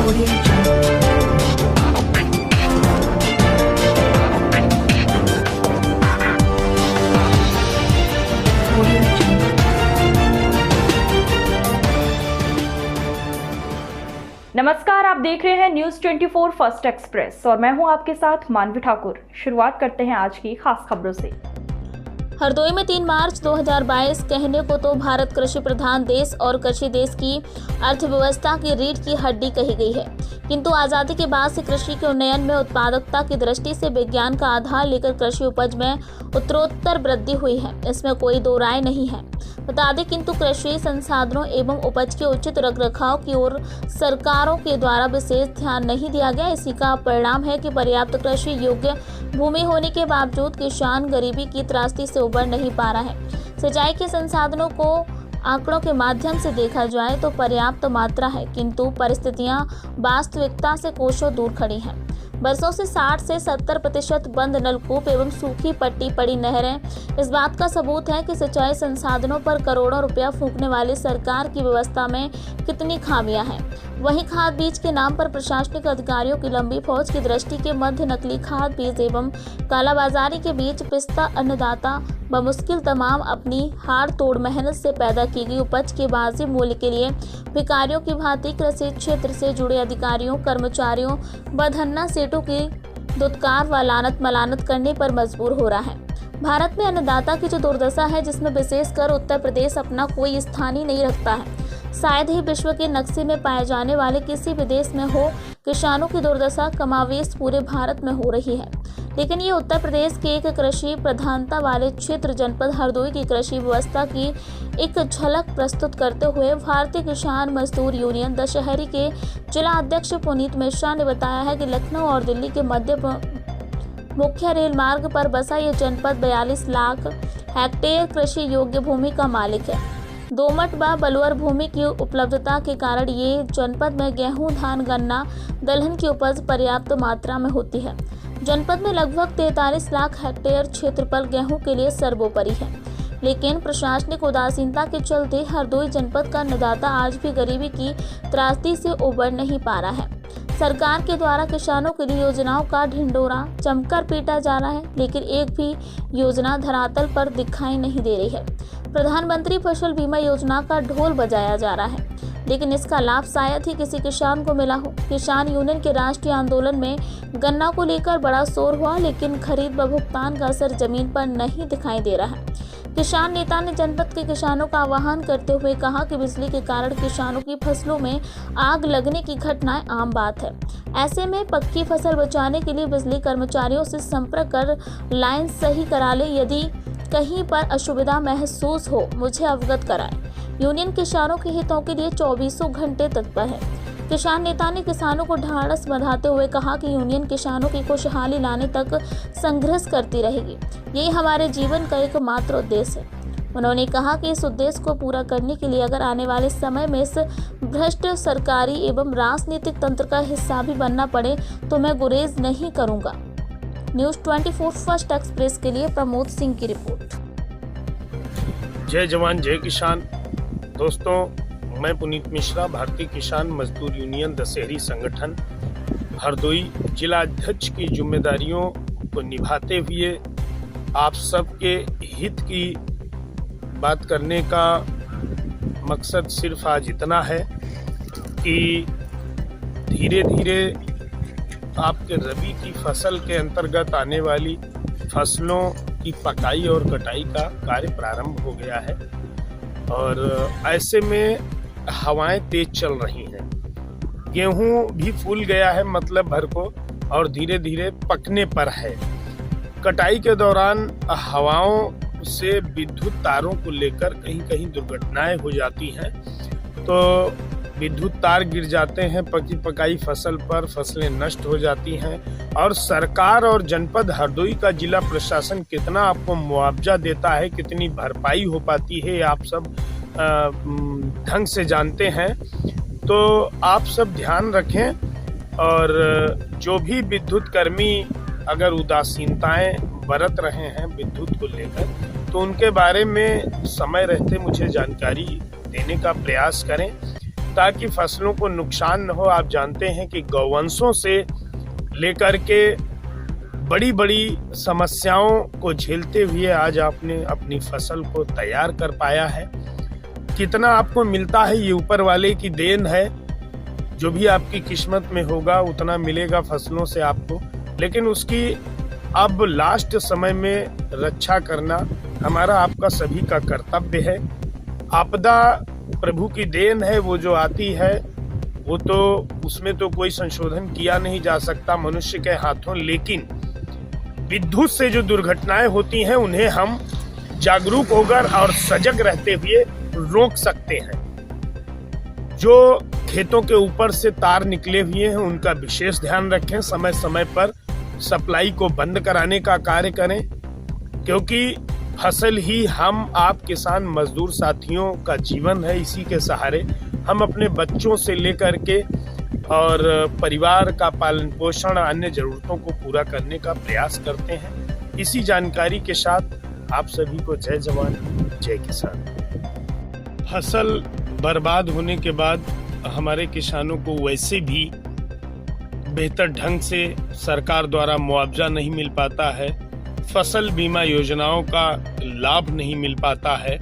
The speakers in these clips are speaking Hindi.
नमस्कार, आप देख रहे हैं न्यूज़ 24 फर्स्ट एक्सप्रेस और मैं हूं आपके साथ मानवी ठाकुर। शुरुआत करते हैं आज की खास खबरों से। हरदोई में 3 मार्च 2022 कहने को तो भारत कृषि प्रधान देश और कृषि देश की अर्थव्यवस्था की रीढ़ की हड्डी कही गई है, किंतु आज़ादी के बाद से कृषि के उन्नयन में उत्पादकता की दृष्टि से विज्ञान का आधार लेकर कृषि उपज में उत्तरोत्तर वृद्धि हुई है, इसमें कोई दो राय नहीं है। बता दें, किंतु कृषि संसाधनों एवं उपज के उचित रखरखाव की ओर सरकारों के द्वारा विशेष ध्यान नहीं दिया गया। इसी का परिणाम है कि पर्याप्त कृषि योग्य भूमि होने के बावजूद किसान गरीबी की त्रासदी से उबर नहीं पा रहा है। सिंचाई के संसाधनों को आंकड़ों के माध्यम से देखा जाए तो पर्याप्त मात्रा है, किंतु परिस्थितियां वास्तविकता से कोसों दूर खड़ी हैं। बरसों से 60 से 70% बंद नलकूप एवं सूखी पट्टी पड़ी नहरें इस बात का सबूत है कि सिंचाई संसाधनों पर करोड़ों रुपया फूंकने वाली सरकार की व्यवस्था में कितनी खामियां हैं। वहीं खाद बीज के नाम पर प्रशासनिक अधिकारियों की लंबी फौज की दृष्टि के मध्य नकली खाद बीज एवं कालाबाजारी के बीच पिस्ता अन्नदाता बमुश्किल तमाम अपनी हाड़ तोड़ मेहनत से पैदा की गई उपज के वाजिब मूल्य के लिए भिखारियों की भांति कृषि क्षेत्र से जुड़े अधिकारियों, कर्मचारियों व धन्ना सेठों की दुत्कार व लानत मलानत करने पर मजबूर हो रहा है। भारत में अन्नदाता की जो दुर्दशा है, जिसमें विशेषकर उत्तर प्रदेश अपना कोई स्थान ही नहीं रखता है, शायद ही विश्व के नक्शे में पाए जाने वाले किसी भी देश में हो। किसानों की दुर्दशा कमावेश पूरे भारत में हो रही है, लेकिन ये उत्तर प्रदेश के एक कृषि प्रधानता वाले क्षेत्र जनपद हरदोई की कृषि व्यवस्था की एक झलक प्रस्तुत करते हुए भारतीय किसान मजदूर यूनियन दशहरी के जिला अध्यक्ष पुनीत मिश्रा ने बताया है कि लखनऊ और दिल्ली के मध्य मुख्य रेल मार्ग पर बसा ये जनपद 42 लाख हेक्टेयर कृषि योग्य भूमि का मालिक है। दोमट व बलुअर भूमि की उपलब्धता के कारण ये जनपद में गेहूं, धान, गन्ना, दलहन की उपज पर्याप्त मात्रा में होती है। जनपद में लगभग 43 लाख हेक्टेयर क्षेत्रफल गेहूं के लिए सर्वोपरि है, लेकिन प्रशासनिक उदासीनता के चलते हरदोई जनपद का अन्नदाता आज भी गरीबी की त्रासदी से उबर नहीं पा रहा है। सरकार के द्वारा किसानों के लिए योजनाओं का ढिंडोरा जमकर पीटा जा रहा है, लेकिन एक भी योजना धरातल पर दिखाई नहीं दे रही है। प्रधानमंत्री फसल बीमा योजना का ढोल बजाया जा रहा है, लेकिन इसका लाभ शायद ही किसी किसान को मिला हो। किसान यूनियन के राष्ट्रीय आंदोलन में गन्ना को लेकर बड़ा शोर हुआ, लेकिन खरीद व भुगतान का असर जमीन पर नहीं दिखाई दे रहा है। किसान नेता ने जनपद के किसानों का आह्वान करते हुए कहा कि बिजली के कारण किसानों की फसलों में आग लगने की घटनाएं आम बात है। ऐसे में पक्की फसल बचाने के लिए बिजली कर्मचारियों से संपर्क कर लाइन सही करा ले। यदि कहीं पर असुविधा महसूस हो, मुझे अवगत कराएं। यूनियन किसानों के हितों के लिए 24 घंटे तत्पर है। किसान नेता ने किसानों को ढाढ़स बंधाते हुए कहा कि यूनियन किसानों की खुशहाली लाने तक संघर्ष करती रहेगी। यही हमारे जीवन का एकमात्र उद्देश्य है। उन्होंने कहा कि इस उद्देश्य को पूरा करने के लिए अगर आने वाले समय में इस भ्रष्ट सरकारी एवं राजनीतिक तंत्र का हिस्सा भी बनना पड़े तो मैं गुरेज नहीं करूंगा। न्यूज़ 24 फर्स्ट एक्सप्रेस के लिए प्रमोद सिंह की रिपोर्ट। जय जवान जय किसान। दोस्तों, मैं पुनीत मिश्रा, भारतीय किसान मजदूर यूनियन दशहरी संगठन हरदोई जिला अध्यक्ष की जिम्मेदारियों को निभाते हुए आप सबके हित की बात करने का मकसद सिर्फ आज इतना है कि धीरे धीरे आपके रबी की फसल के अंतर्गत आने वाली फसलों की पकाई और कटाई का कार्य प्रारंभ हो गया है और ऐसे में हवाएं तेज चल रही हैं। गेहूं भी फूल गया है मतलब भर को और धीरे धीरे पकने पर है। कटाई के दौरान हवाओं से विद्युत तारों को लेकर कहीं कहीं दुर्घटनाएं हो जाती हैं, तो विद्युत तार गिर जाते हैं पकी पकाई फसल पर, फसलें नष्ट हो जाती हैं और सरकार और जनपद हरदोई का जिला प्रशासन कितना आपको मुआवजा देता है, कितनी भरपाई हो पाती है, आप सब ढंग से जानते हैं। तो आप सब ध्यान रखें और जो भी विद्युत कर्मी अगर उदासीनताएं बरत रहे हैं विद्युत को लेकर, तो उनके बारे में समय रहते मुझे जानकारी देने का प्रयास करें, ताकि फसलों को नुकसान न हो। आप जानते हैं कि गौवंशों से लेकर के बड़ी बड़ी समस्याओं को झेलते हुए आज आपने अपनी फसल को तैयार कर पाया है। कितना आपको मिलता है ये ऊपर वाले की देन है। जो भी आपकी किस्मत में होगा उतना मिलेगा फसलों से आपको, लेकिन उसकी अब लास्ट समय में रक्षा करना हमारा आपका सभी का कर्तव्य है। आपदा प्रभु की देन है, वो जो आती है वो तो उसमें तो कोई संशोधन किया नहीं जा सकता मनुष्य के हाथों, लेकिन विद्युत से जो दुर्घटनाएं होती हैं उन्हें हम जागरूक होकर और सजग रहते हुए रोक सकते हैं। जो खेतों के ऊपर से तार निकले हुए हैं उनका विशेष ध्यान रखें, समय समय पर सप्लाई को बंद कराने का कार्य करें, क्योंकि फसल ही हम आप किसान मजदूर साथियों का जीवन है। इसी के सहारे हम अपने बच्चों से लेकर के और परिवार का पालन पोषण अन्य जरूरतों को पूरा करने का प्रयास करते हैं। इसी जानकारी के साथ आप सभी को जय जवान जय किसान। फसल बर्बाद होने के बाद हमारे किसानों को वैसे भी बेहतर ढंग से सरकार द्वारा मुआवजा नहीं मिल पाता है, फसल बीमा योजनाओं का लाभ नहीं मिल पाता है।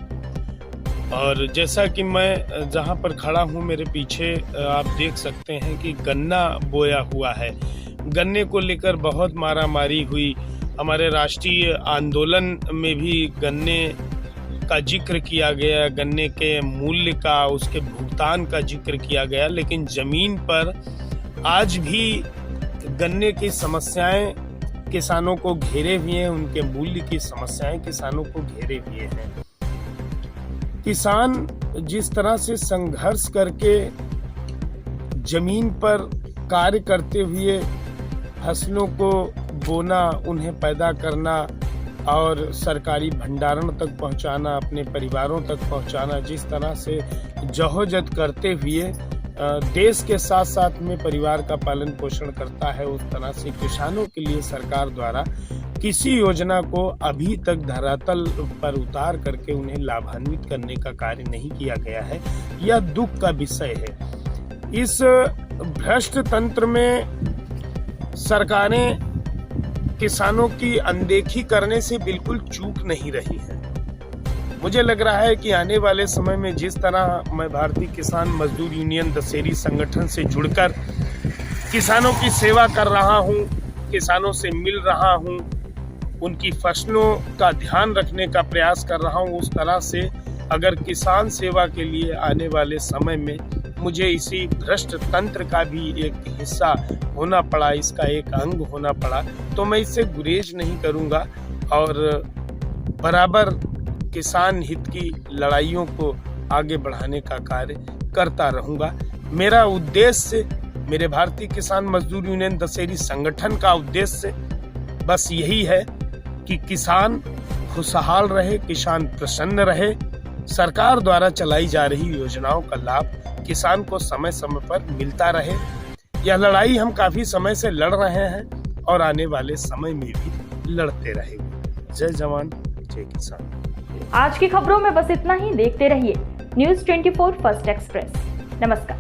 और जैसा कि मैं जहां पर खड़ा हूं मेरे पीछे आप देख सकते हैं कि गन्ना बोया हुआ है। गन्ने को लेकर बहुत मारामारी हुई। हमारे राष्ट्रीय आंदोलन में भी गन्ने का जिक्र किया गया, गन्ने के मूल्य का, उसके भुगतान का जिक्र किया गया, लेकिन जमीन पर आज भी गन्ने की समस्याएं किसानों को घेरे हुए हैं, उनके मूल्य की समस्याएं किसानों को घेरे हुए हैं। किसान जिस तरह से संघर्ष करके जमीन पर कार्य करते हुए फसलों को बोना, उन्हें पैदा करना और सरकारी भंडारण तक पहुंचाना, अपने परिवारों तक पहुंचाना, जिस तरह से जहोजहद करते हुए देश के साथ साथ में परिवार का पालन पोषण करता है, उस तरह से किसानों के लिए सरकार द्वारा किसी योजना को अभी तक धरातल पर उतार करके उन्हें लाभान्वित करने का कार्य नहीं किया गया है। यह दुख का विषय है। इस भ्रष्ट तंत्र में सरकारें किसानों की अनदेखी करने से बिल्कुल चूक नहीं रही है। मुझे लग रहा है कि आने वाले समय में जिस तरह मैं भारतीय किसान मजदूर यूनियन दशहरी संगठन से जुड़कर किसानों की सेवा कर रहा हूं, किसानों से मिल रहा हूं, उनकी फसलों का ध्यान रखने का प्रयास कर रहा हूं, उस तरह से अगर किसान सेवा के लिए आने वाले समय में मुझे इसी भ्रष्ट तंत्र का भी एक हिस्सा होना पड़ा, इसका एक अंग होना पड़ा, तो मैं इससे गुरेज नहीं करूंगा और बराबर किसान हित की लड़ाइयों को आगे बढ़ाने का कार्य करता रहूंगा। मेरा उद्देश्य, मेरे भारतीय किसान मजदूर यूनियन दशहरी संगठन का उद्देश्य बस यही है कि किसान खुशहाल रहे, किसान प्रसन्न रहे, सरकार द्वारा चलाई जा रही योजनाओं का लाभ किसान को समय समय पर मिलता रहे। यह लड़ाई हम काफी समय से लड़ रहे हैं और आने वाले समय में भी लड़ते रहेंगे। जय जवान जय किसान। आज की खबरों में बस इतना ही। देखते रहिए News 24 फर्स्ट एक्सप्रेस। नमस्कार।